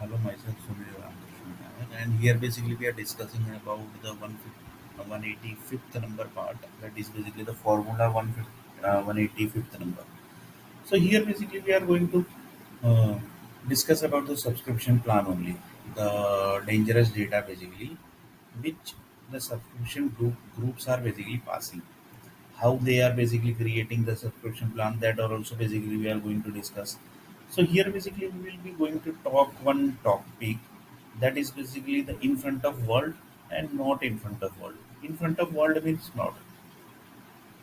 Hello, myself Sunil Ramakrishnan Nayak, and here basically we are discussing about the 185th number part. That is basically the formula 185th number. So here basically we are going to uh, discuss about the subscription plan only, the dangerous data basically, which the groups are basically passing. How they are basically creating the subscription plan, that are also basically we are going to discuss. So here basically we will be going to talk one topic, that is basically the in front of world and not in front of world. In front of world means not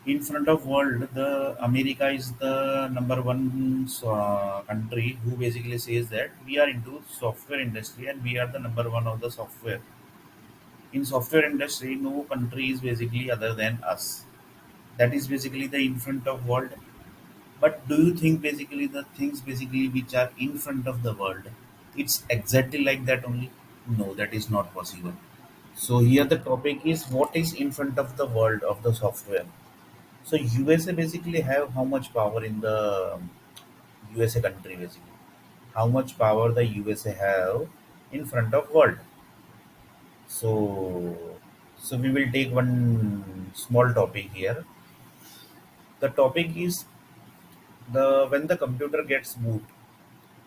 in front of world. The America is the number one country who basically says that we are into software industry and we are the number one of the software. In software industry no country is basically other than us. That is basically the in front of world. But do you think basically the things basically which are in front of the world, it's exactly like that only? No, that is not possible. So here the topic is what is in front of the world of the software. So USA basically have how much power in the USA country basically? How much power the USA have in front of world? So we will take one small topic here. The topic is the when the computer gets boot,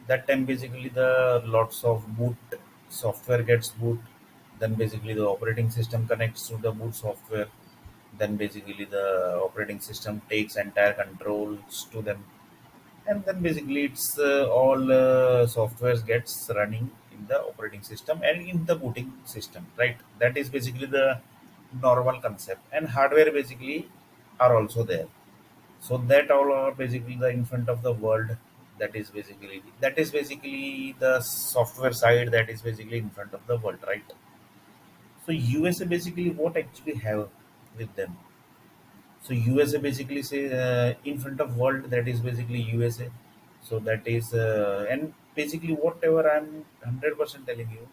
that time basically the lots of boot software gets boot, then basically the operating system connects to the boot software, then basically the operating system takes entire controls to them, and then basically it's all softwares gets running in the operating system and in the booting system, right? That is basically the normal concept, and hardware basically are also there. So that all are basically the in front of the world. That is basically the software side, that is basically in front of the world, right? So USA basically what actually have with them. So USA basically say in front of world, that is basically USA. So that is and basically whatever I'm 100% telling you,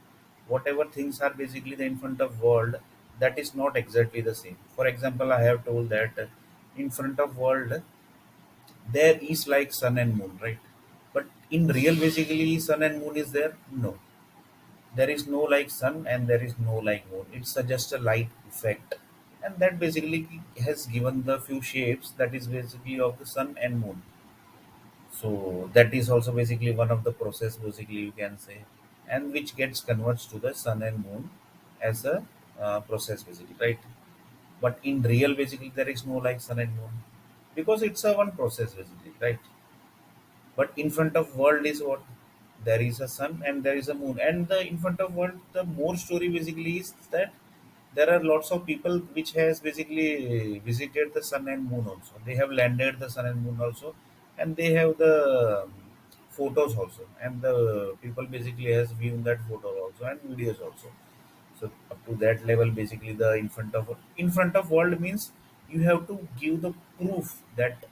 whatever things are basically the in front of world, that is not exactly the same. For example, I have told that in front of world there is like sun and moon, right? But in real basically sun and moon is there? No. There is no like sun and there is no like moon. It's just a light effect. And that basically has given the few shapes, that is basically of the sun and moon. So that is also basically one of the process basically you can say, and which gets converts to the sun and moon as a process basically, right? But in real basically there is no like sun and moon, because it's a one process basically, right? But in front of world is what? There is a sun and there is a moon, and the in front of world the more story basically is that there are lots of people which has basically visited the sun and moon also. They have landed the sun and moon also, and they have the photos also, and the people basically has viewed that photo also and videos also. So up to that level basically the in front of world means you have to give the proof that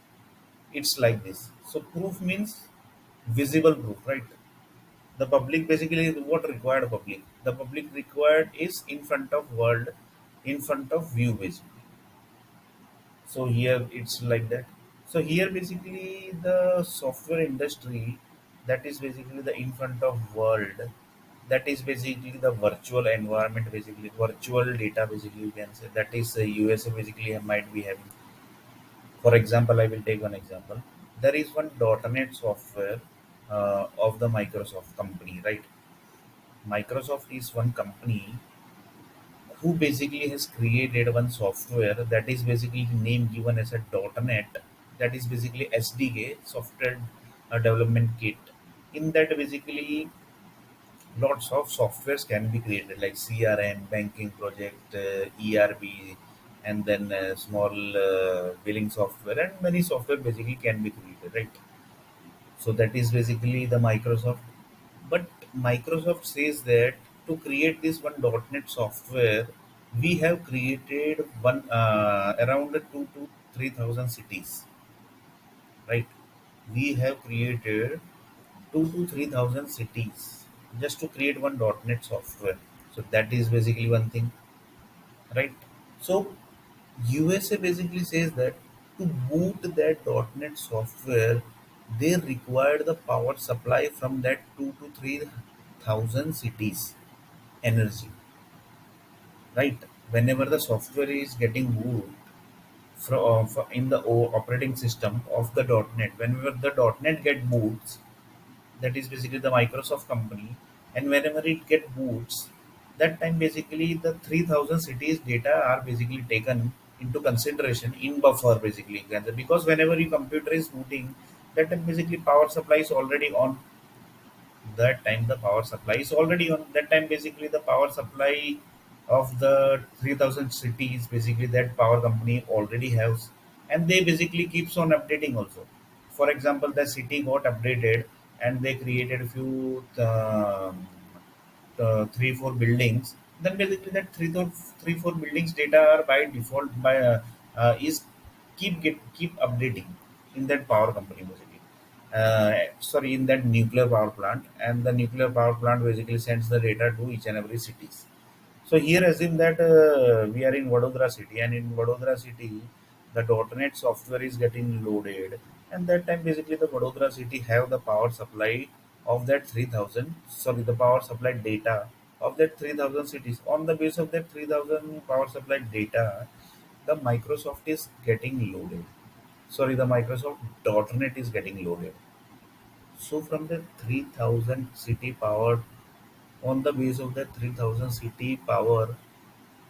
it's like this. So proof means visible proof, right? The public basically what required public. The public required is in front of world, in front of view basically. So here it's like that. So here basically the software industry, that is basically the in front of world. That is basically the virtual environment, basically virtual data basically you can say. That is USA basically might be having. For example, I will take one example. There is one .NET software of the Microsoft company, right? Microsoft is one company who basically has created one software, that is basically name given as a .NET. That is basically SDK, software development kit. In that basically lots of softwares can be created like CRM, banking project, ERP, and then small billing software, and many software basically can be created, right? So that is basically the Microsoft. But Microsoft says that to create this one .NET software, we have created one around 2 to 3,000 cities, right? We have created 2 to 3,000 cities just to create one .NET software. So that is basically one thing, right? So USA basically says that to boot that .NET software, they require the power supply from that 2 to 3,000 3000 cities energy, right? Whenever the software is getting moved in the operating system of the .NET, whenever the .NET get boots, that is basically the Microsoft company, and whenever it get boots, that time basically the 3000 cities data are basically taken into consideration in buffer basically, because whenever your computer is booting, that time basically power supply is already on. That time the power supply is already on. That time basically the power supply of the 3000 cities basically that power company already has, and they basically keeps on updating also. For example, the city got updated and they created a few 3 4 buildings, then basically that 3 4 buildings data are by default by is keep updating in that power company basically, sorry, in that nuclear power plant, and the nuclear power plant basically sends the data to each and every cities. So here assume that we are in Vadodara city, and in Vadodara city, the .NET software is getting loaded, and that time basically the Vadodara city have the power supply of that 3000. Sorry, the power supply data of that 3000 cities. On the base of that 3000 power supply data, the Microsoft is getting loaded. Sorry, the Microsoft .NET is getting loaded. So from the 3000 city power, on the base of that 3000 city power,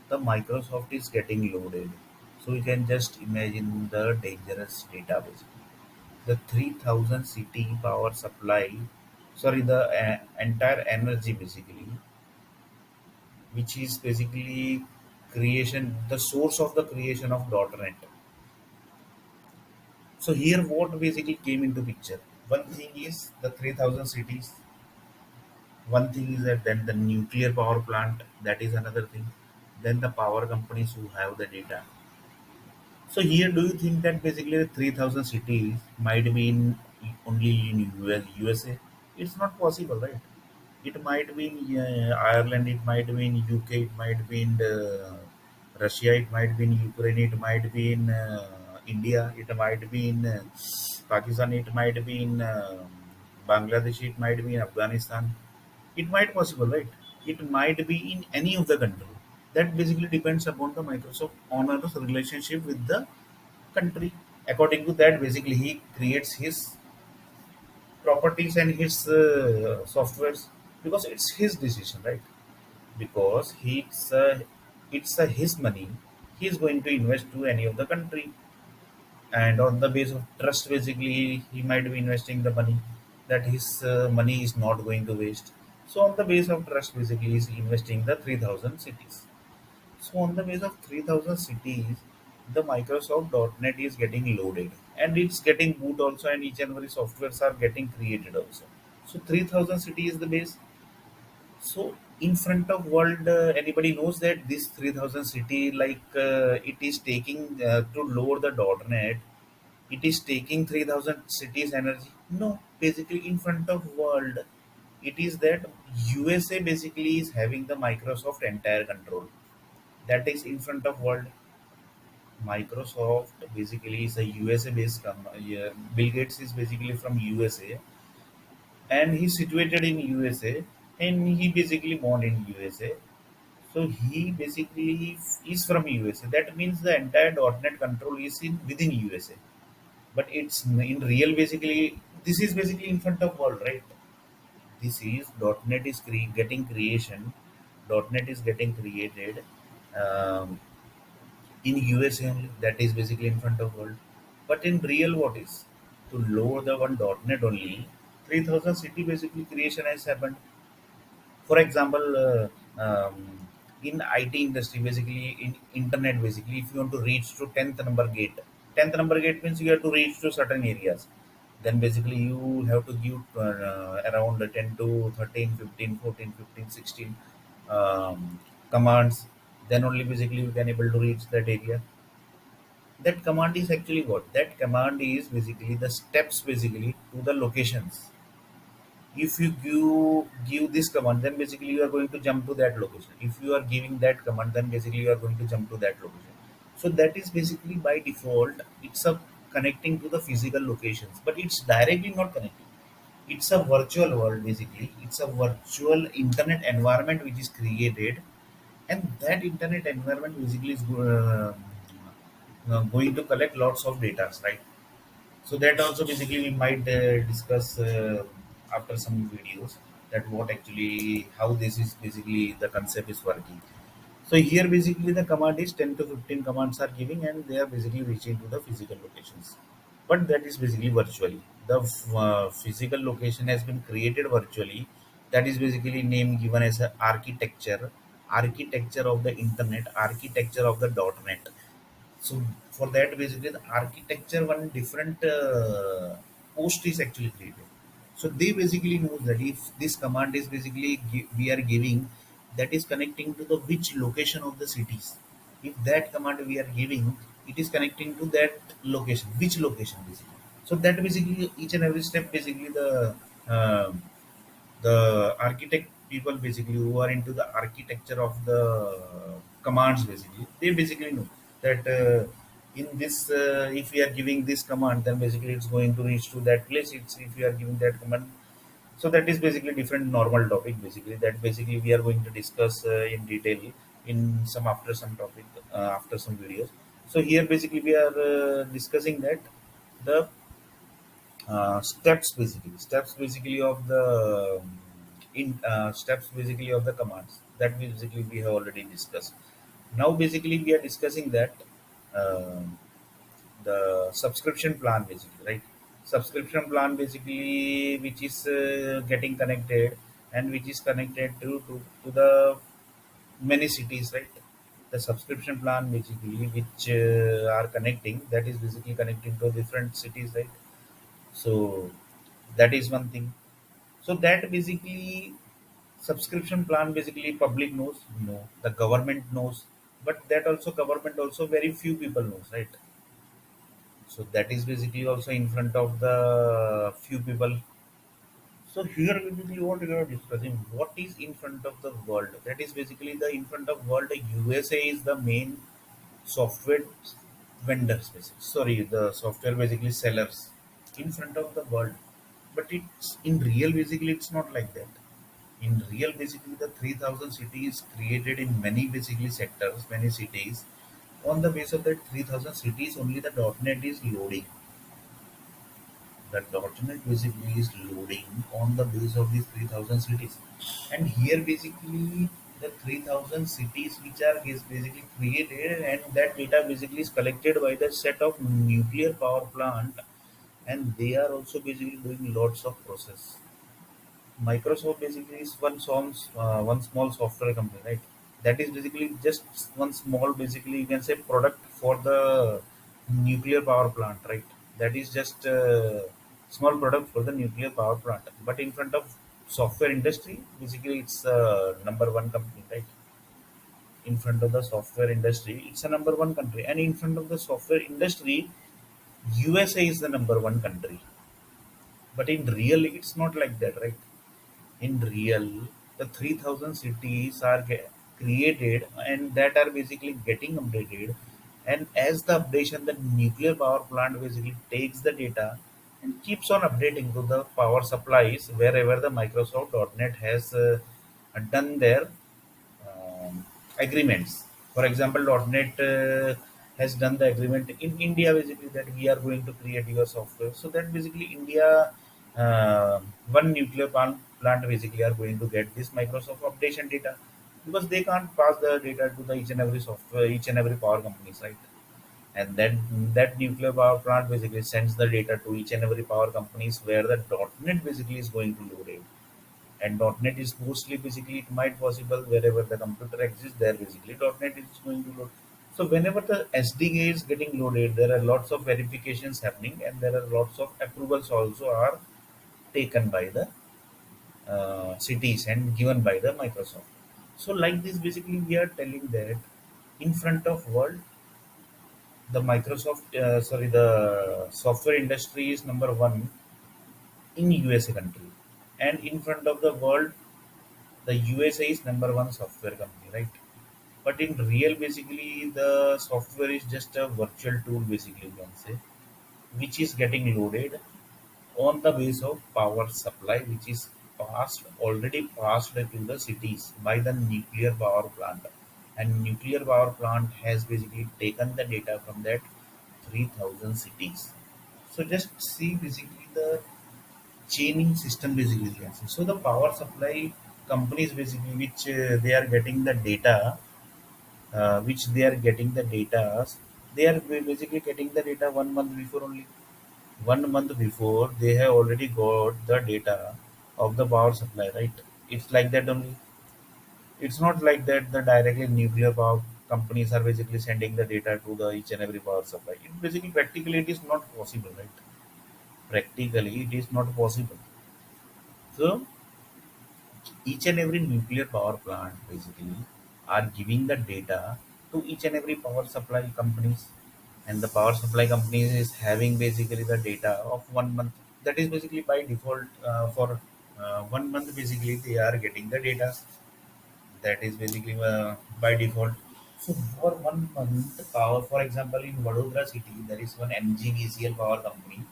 the Microsoft is getting loaded. So you can just imagine the dangerous database. The 3000 city power supply, sorry, the entire energy basically, which is basically creation, the source of the creation of .NET. So here what basically came into picture. One thing is the 3000 cities. One thing is that then the nuclear power plant, that is another thing. Then the power companies who have the data. So here, do you think that basically the 3000 cities might be in only in USA? It's not possible, right? It might be in Ireland, it might be in UK, it might be in Russia, it might be in Ukraine, it might be in India, it might be in Pakistan, it might be in Bangladesh, it might be in Afghanistan. It might possible, right? It might be in any of the country. That basically depends upon the Microsoft owner's relationship with the country. According to that, basically he creates his properties and his softwares, because it's his decision, right? Because it's his money. He is going to invest to any of the country, and on the base of trust, basically he might be investing the money, that his money is not going to waste. So on the base of trust, basically he's investing the 3000 cities. So on the base of 3000 cities, the Microsoft .NET is getting loaded, and it's getting boot also, and each and every softwares are getting created also. So 3000 city is the base. So in front of world, anybody knows that this 3000 city, like it is taking to load the .NET, it is taking 3000 cities energy. No, basically in front of world, it is that USA basically is having the Microsoft entire control. That is in front of world. Microsoft basically is a USA based company. Yeah, Bill Gates is basically from USA, and he's situated in USA, and he basically born in USA. So he basically is from USA. That means the entire .NET control is in within USA. But it's in real basically, this is basically in front of world, right? This is .NET is getting creation. .NET is getting created. Um, in USA only, that is basically in front of world. But in real, what is to load the one .NET only, 3000 city basically creation has happened. For example, in IT industry, basically in internet, basically if you want to reach to 10th number gate means you have to reach to certain areas. Then basically you have to give around 10 to 13, 15, 14, 15, 16 commands. Then only basically you can able to reach that area. That command is actually what? That command is basically the steps basically to the locations. If you give this command, then basically you are going to jump to that location. If you are giving that command, then basically you are going to jump to that location. So that is basically by default, it's a connecting to the physical locations, but it's directly not connecting. It's a virtual world basically. It's a virtual internet environment which is created, and that internet environment basically is going to collect lots of data, right? So that also basically we might discuss after some videos, that what actually how this is basically the concept is working. So here basically the command is 10 to 15 commands are giving, and they are basically reaching to the physical locations. But that is basically virtually. The physical location has been created virtually. That is basically name given as a architecture of the internet, architecture of the .NET. So for that basically the architecture one different post is actually created. So they basically knows that if this command is basically we are giving, that is connecting to the which location of the cities. If that command we are giving, it is connecting to that location, which location basically. So that basically each and every step basically the architect people basically who are into the architecture of the commands basically, they basically know that in this if we are giving this command, then basically it's going to reach to that place. It's if we are giving that command. So that is basically different normal topic basically, that basically we are going to discuss in detail in some after some topic after some videos. So here basically we are discussing that the steps basically of the in steps basically of the commands that basically we have already discussed. Now basically we are discussing that uh, the subscription plan basically, right? Subscription plan basically which is getting connected, and which is connected to the many cities, right? The subscription plan basically which are connecting, that is basically connecting to different cities, right? So that is one thing. So that basically subscription plan basically public knows, no, the government knows, but that also government also very few people knows, right? So that is basically also in front of the few people. So here basically what we are discussing, what is in front of the world. That is basically the in front of world. The USA is the main software vendors, basically. Sorry, the software basically sellers in front of the world. But it's in real basically it's not like that. In real basically the 3000 cities created in many basically sectors, many cities. On the base of that 3000 cities, only the .NET is loading. The .NET basically is loading on the base of these 3000 cities. And here basically the 3000 cities which are is basically created, and that data basically is collected by the set of nuclear power plant, and they are also basically doing lots of process. Microsoft basically is one small software company, right? That is basically just one small, basically you can say product for the nuclear power plant, right? That is just a small product for the nuclear power plant. But in front of software industry, basically it's a number one company, right? In front of the software industry, it's a number one country, and in front of the software industry, USA is the number one country. But in real, it's not like that, right? In real, the 3000 cities are created, and that are basically getting updated. And as the updation, the nuclear power plant basically takes the data and keeps on updating to the power supplies wherever the Microsoft .NET has done their agreements. For example, .NET has done the agreement in India basically that we are going to create your software. So that basically India, one nuclear plant basically are going to get this Microsoft updation data, because they can't pass the data to the each and every software, each and every power companies, right? And then that nuclear power plant basically sends the data to each and every power companies where the .NET basically is going to load it. And .NET is mostly basically it might possible wherever the computer exists there basically .NET is going to load. So whenever the SDK is getting loaded, there are lots of verifications happening, and there are lots of approvals also are taken by the cities and given by the Microsoft. So like this basically we are telling that in front of world, the the software industry is number one in USA country, and in front of the world, the USA is number one software company, right? But in real, basically, the software is just a virtual tool, basically, you can say, which is getting loaded, on the base of power supply which is already passed to the cities by the nuclear power plant, and nuclear power plant has basically taken the data from that 3000 cities. So just see basically the chaining system basically you can see. So the power supply companies basically which they are getting the data, which they are getting the data, they are basically getting the data 1 month before only. 1 month before they have already got the data of the power supply, right? It's like that only. It's not like that the directly nuclear power companies are basically sending the data to the each and every power supply. It basically practically it is not possible, right? Practically it is not possible. So each and every nuclear power plant basically are giving the data to each and every power supply companies, and the power supply companies is having basically the data of 1 month. That is basically by default for 1 month basically they are getting the data. That is basically by default. So for 1 month power, for example, in Vadodara city, there is one MGVCL power company,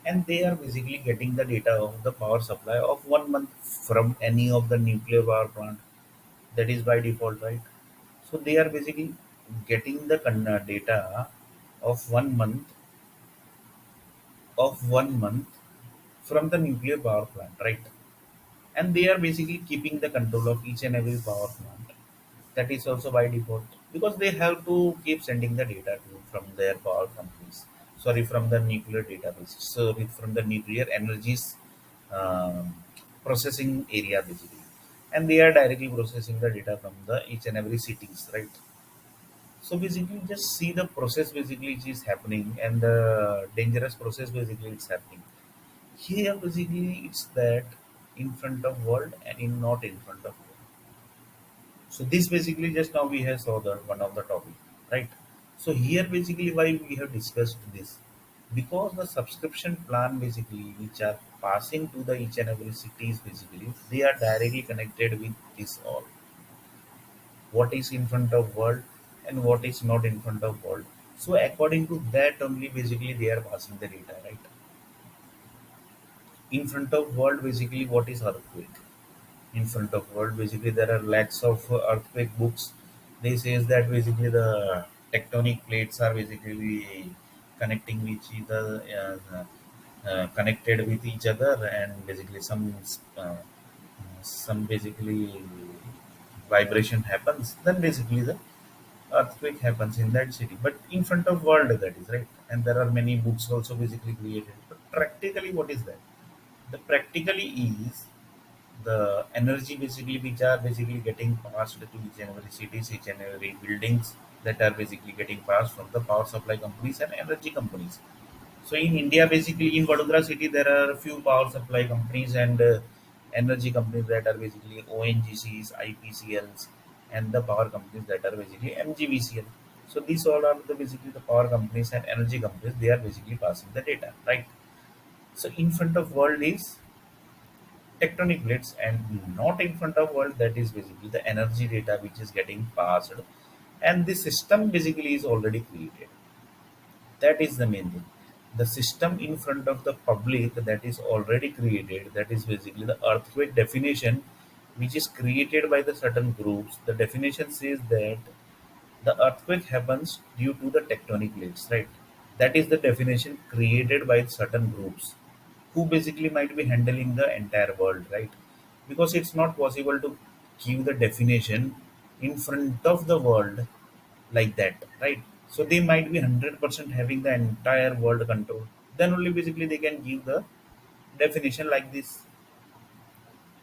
and they are basically getting the data of the power supply of 1 month from any of the nuclear power plant. That is by default, right? So they are basically getting the data of 1 month from the nuclear power plant, right? And they are basically keeping the control of each and every power plant. That is also by default because they have to keep sending the data from their power companies. Sorry, from the nuclear database. Sorry, from the nuclear energies um, processing area basically, and they are directly processing the data from the each and every cities, right? So basically, just see the process basically which is happening and the dangerous process basically it's happening. Here basically it's that in front of world and in not in front of world. So this basically just now we have saw the one of the topic, right? So here basically why we have discussed this, because the subscription plan basically which are passing to the each and every cities basically they are directly connected with this all, what is in front of world and what is not in front of world. So according to that only basically they are passing the data, right? In front of world basically what is earthquake, in front of world basically there are lakhs of earthquake books. They says that basically the tectonic plates are basically connecting with each other, connected with each other, and basically some basically vibration happens, then basically the earthquake happens in that city, but in front of world, that is right. And there are many books also basically created, but practically what is that? The practically is the energy basically which are basically getting passed to each and every cities, each and every buildings, that are basically getting passed from the power supply companies and energy companies. So in India, basically in Vadodara city, there are a few power supply companies and energy companies that are basically ONGCs, IPCLs, and the power companies that are basically MGVCL. So these all are the basically the power companies and energy companies. They are basically passing the data, right? So in front of world is tectonic plates, and not in front of world, that is basically the energy data which is getting passed, and the system basically is already created. That is the main thing. The system in front of the public that is already created, that is basically the earthquake definition, which is created by the certain groups. The definition says that the earthquake happens due to the tectonic plates, right? That is the definition created by certain groups who basically might be handling the entire world, right? Because it's not possible to give the definition in front of the world like that, right? So they might be 100% having the entire world control. Then only basically they can give the definition like this,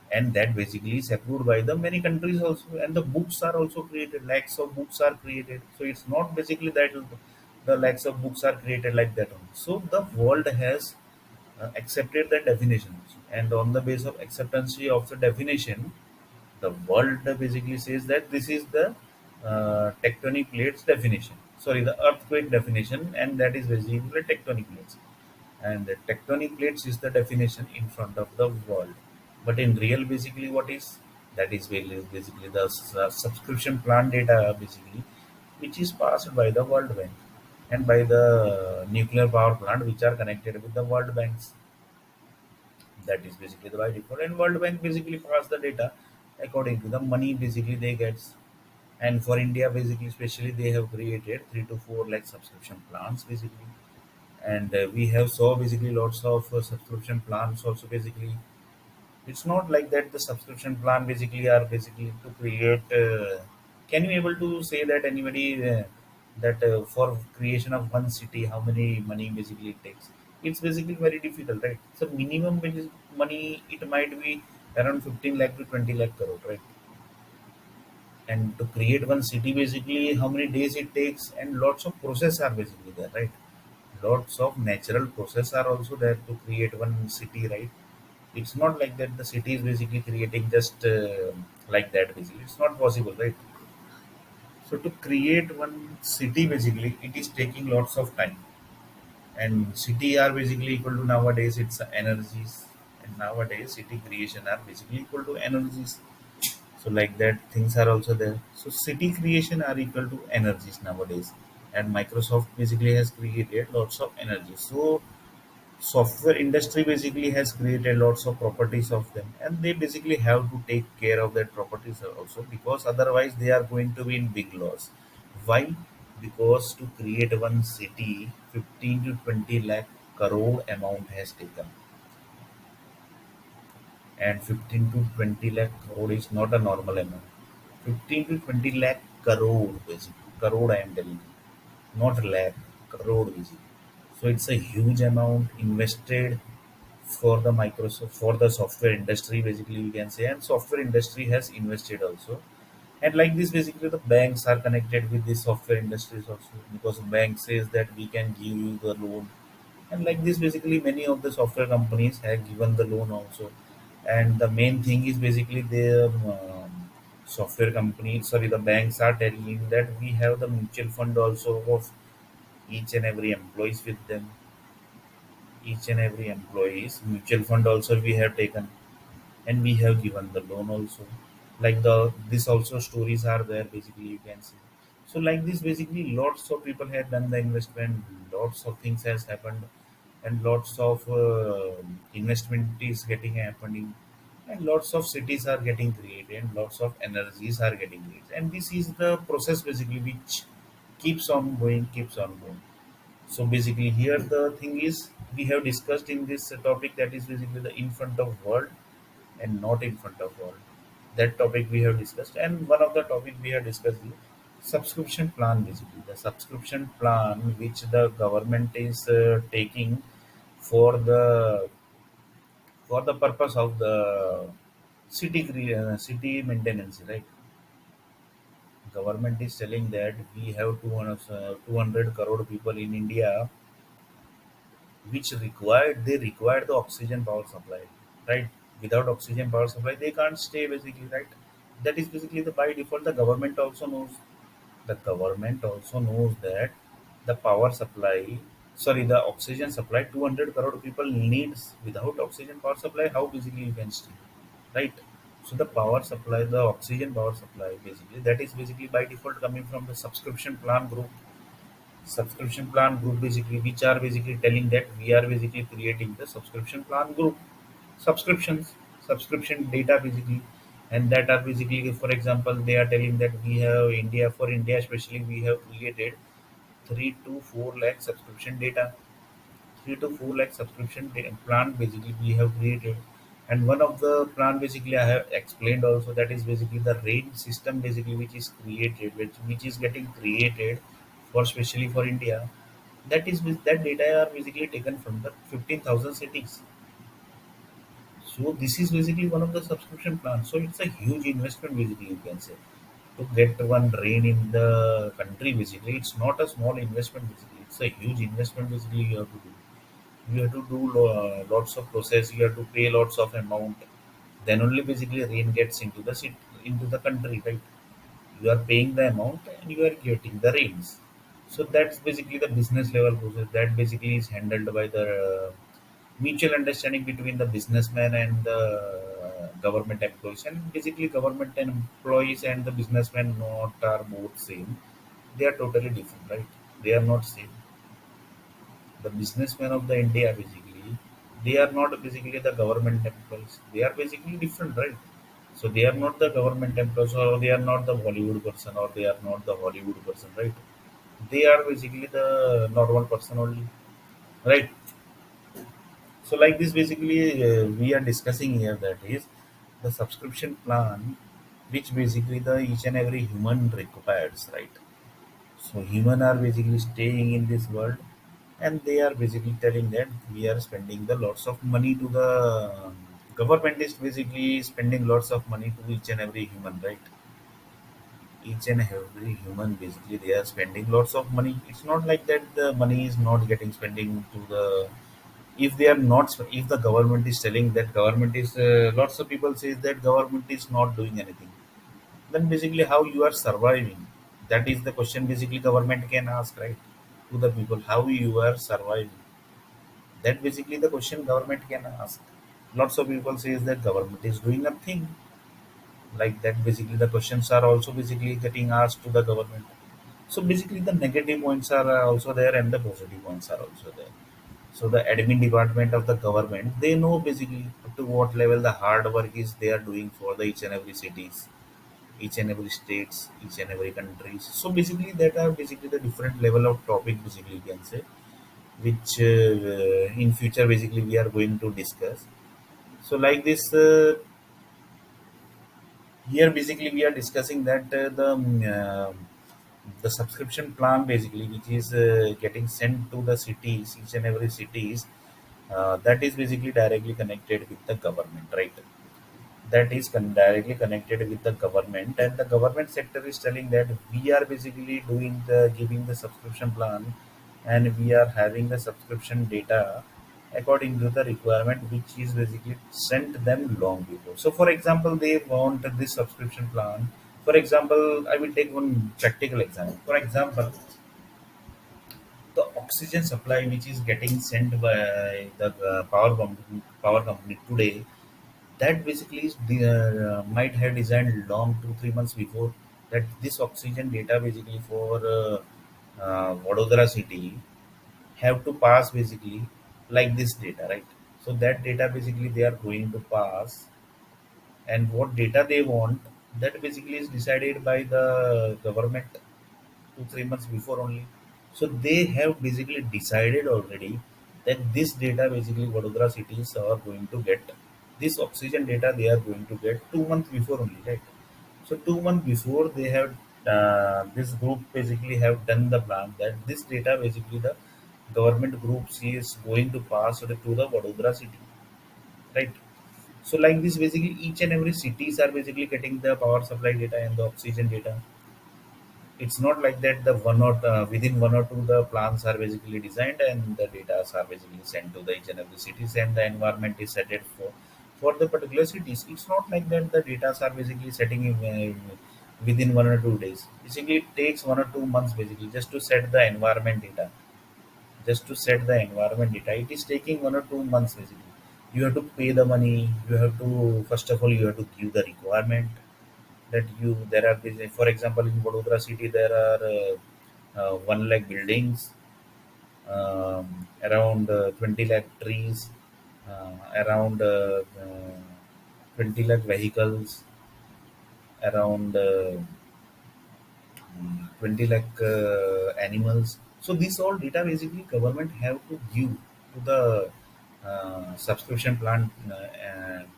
and that basically is approved by the many countries also. And the books are also created. Lakhs of books are created. So it's not basically that the lakhs of books are created like that only. So the world has accepted the definitions, and on the basis of acceptance of the definition, the world basically says that this is the tectonic plates definition. Sorry, the earthquake definition, and that is basically tectonic plates. And the tectonic plates is the definition in front of the world. But in real, basically, what is that is basically the subscription plan data, basically, which is passed by the World Bank and by the nuclear power plant, which are connected with the World Banks. That is basically the by default. And World Bank basically pass the data according to the money basically they get. And for India, basically, especially they have created 3 to 4 lakh subscription plans basically. And we have saw basically lots of subscription plans also basically. It's not like that the subscription plan basically are basically to create. Can you able to say that anybody that for creation of one city, how many money basically it takes? It's basically very difficult, right? So minimum money it might be around 15 lakh to 20 lakh crore, right? And to create one city basically how many days it takes, and lots of process are basically there, right? Lots of natural process are also there to create one city, right? It's not like that the city is basically creating just like that basically, it's not possible, right? So to create one city basically it is taking lots of time, and city are basically equal to nowadays it's energies, and nowadays city creation are basically equal to energies. So like that things are also there. So city creation are equal to energies nowadays, and Microsoft basically has created lots of energy. So software industry basically has created lots of properties of them, and they basically have to take care of that properties also, because otherwise they are going to be in big loss. Why? Because to create one city 15 to 20 lakh crore amount has taken, and 15 to 20 lakh crore is not a normal amount. 15 to 20 lakh crore basically. Crore I am telling you. Not lakh, crore basically. So it's a huge amount invested for the Microsoft, for the software industry basically we can say, and software industry has invested also. And like this basically the banks are connected with the software industries also, because bank says that we can give you the loan, and like this basically many of the software companies have given the loan also. And the main thing is basically the software company, sorry, the banks are telling that we have the mutual fund also of each and every employees with them. Each and every employees mutual fund also we have taken, and we have given the loan also. Like the this also stories are there basically you can see. So like this basically lots of people have done the investment, lots of things has happened, and lots of investment is getting happening, and lots of cities are getting created, and lots of energies are getting created, and this is the process basically which keeps on going. So basically here the thing is we have discussed in this topic, that is basically the in front of world and not in front of world. That topic we have discussed, and one of the topic we have discussed is subscription plan basically. The subscription plan which the government is taking for the purpose of the city maintenance, right? Government is telling that we have 200 crore people in India, which require the oxygen power supply, right? Without oxygen power supply they can't stay basically, right? That is basically the by default. The government also knows that the power supply, sorry, the oxygen supply 200 crore people needs. Without oxygen power supply how basically you can stay, right? So the power supply, the oxygen power supply basically, that is basically by default coming from the subscription plan group basically, which are basically telling that we are basically creating the subscription plan group, subscriptions, subscription data basically. And that are basically, for example, they are telling that we have India, for India especially we have created 3 to 4 lakh subscription data. 3 to 4 lakh plan basically we have created. And one of the plan basically I have explained also, that is basically the range system basically, which is created, which is getting created for especially for India. That data are basically taken from the 15,000 cities. So this is basically one of the subscription plans. So it's a huge investment basically you can say, to get one rain in the country basically. It's not a small investment basically. It's a huge investment basically you have to do. You have to do lots of process. You have to pay lots of amount. Then only basically rain gets into the city, into the country, right? You are paying the amount and you are getting the rains. So that's basically the business level process. That basically is handled by the mutual understanding between the businessman and the government employees. And basically government employees and the businessmen not are both same. They are totally different, right? They are not same. The businessman of the India basically, They are not basically the government employees. They are basically different, right? So they are not the government employees, or they are not the Bollywood person, or they are not the Hollywood person, right? They are basically the normal person only, right? So like this, basically, we are discussing here that is the subscription plan, which basically the each and every human requires, right? So human are basically staying in this world, and they are basically telling that we are spending the lots of money to the government is basically spending lots of money to each and every human, right? Each and every human basically they are spending lots of money. It's not like that the money is not getting spending to the, if they are not if the government is telling that government is lots of people say that government is not doing anything, then basically how you are surviving, that is the question basically government can ask, right, to the people, how you are surviving. That basically the question government can ask. Lots of people says that government is doing nothing, like that basically the questions are also basically getting asked to the government. So basically the negative points are also there and the positive points are also there. So the admin department of the government, they know basically up to what level the hard work is they are doing for the each and every cities, each and every states, each and every countries. So basically that are basically the different level of topic basically you can say, which in future basically we are going to discuss. So like this, here basically we are discussing that the subscription plan basically which is getting sent to the cities, each and every cities, that is basically directly connected with the government, right? That is directly connected with the government, and the government sector is telling that we are basically doing the giving the subscription plan, and we are having the subscription data according to the requirement which is basically sent them long before. So for example, they want this subscription plan. For example, I will take one practical example. For example, the oxygen supply which is getting sent by the power company today, that basically is might have designed long 2 3 months before, that this oxygen data basically for Vadodara city have to pass basically like this data, right? So that data basically they are going to pass, and what data they want, that basically is decided by the government 2 3 months before only. So they have basically decided already that this data basically Vadodara cities are going to get, this oxygen data they are going to get 2 months before only, right? So 2 months before they have this group basically have done the plan that this data basically the government group is going to pass to the Vadodara city, right? So like this basically each and every cities are basically getting the power supply data and the oxygen data. It's not like that the one or within one or two the plans are basically designed and the data are basically sent to the each and every cities and the environment is set it for the particular cities. It's not like that the data are basically setting in, within 1 or 2 days. Basically it takes 1 or 2 months basically just to set the environment data, just to set the environment data. It is taking 1 or 2 months basically. You have to pay the money, you have to, first of all you have to give the requirement, that you there are for example in Vadodara city there are 1 lakh buildings, around 20 lakh trees, around 20 lakh vehicles, around 20 lakh animals. So these all data basically government have to give to the subscription plan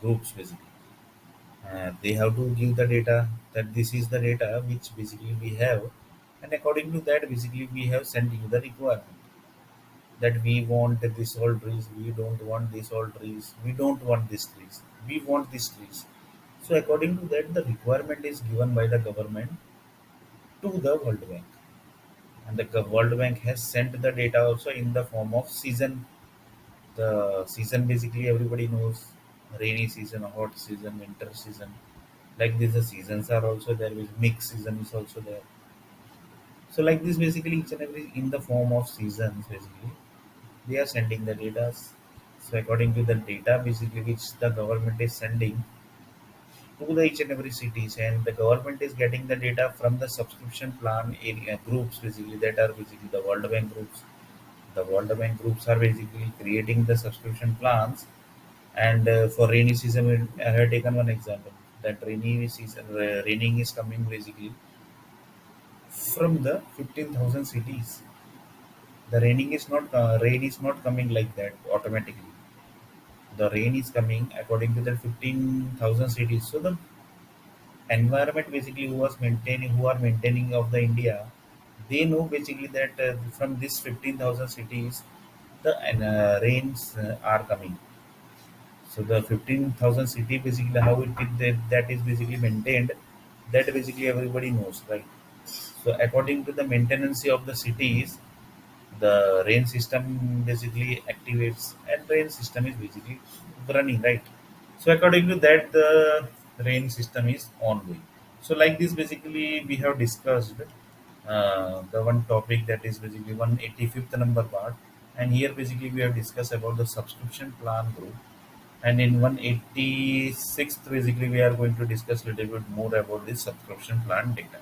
groups basically. They have to give the data that this is the data which basically we have, and according to that basically we have sent you the requirement, that we want this all trees, we don't want this all trees, we don't want this trees, we want these trees. So according to that the requirement is given by the government to the World Bank, and the World Bank has sent the data also in the form of season. The season basically everybody knows, rainy season, hot season, winter season. Like this, the seasons are also there. With mixed season is also there. So like this, basically each and every in the form of seasons, basically they are sending the data. So according to the data, basically which the government is sending to the each and every cities, and the government is getting the data from the subscription plan area groups, basically that are basically the World Bank groups, The World Bank groups are basically creating the subscription plans, and for rainy season, I have taken one example that rainy season, raining is coming basically from the 15,000 cities. The rain is not coming like that automatically. The rain is coming according to the 15,000 cities. So the environment basically who are maintaining of the India, they know basically that from this 15,000 cities, the rains are coming. So the 15,000 city basically how that is basically maintained, that basically everybody knows, right? So according to the maintenance of the cities, the rain system basically activates and rain system is basically running, right? So according to that, the rain system is ongoing. So like this, basically we have discussed the one topic that is basically 185th number part, and here basically we have discussed about the subscription plan group, and in 186th basically we are going to discuss a little bit more about this subscription plan data.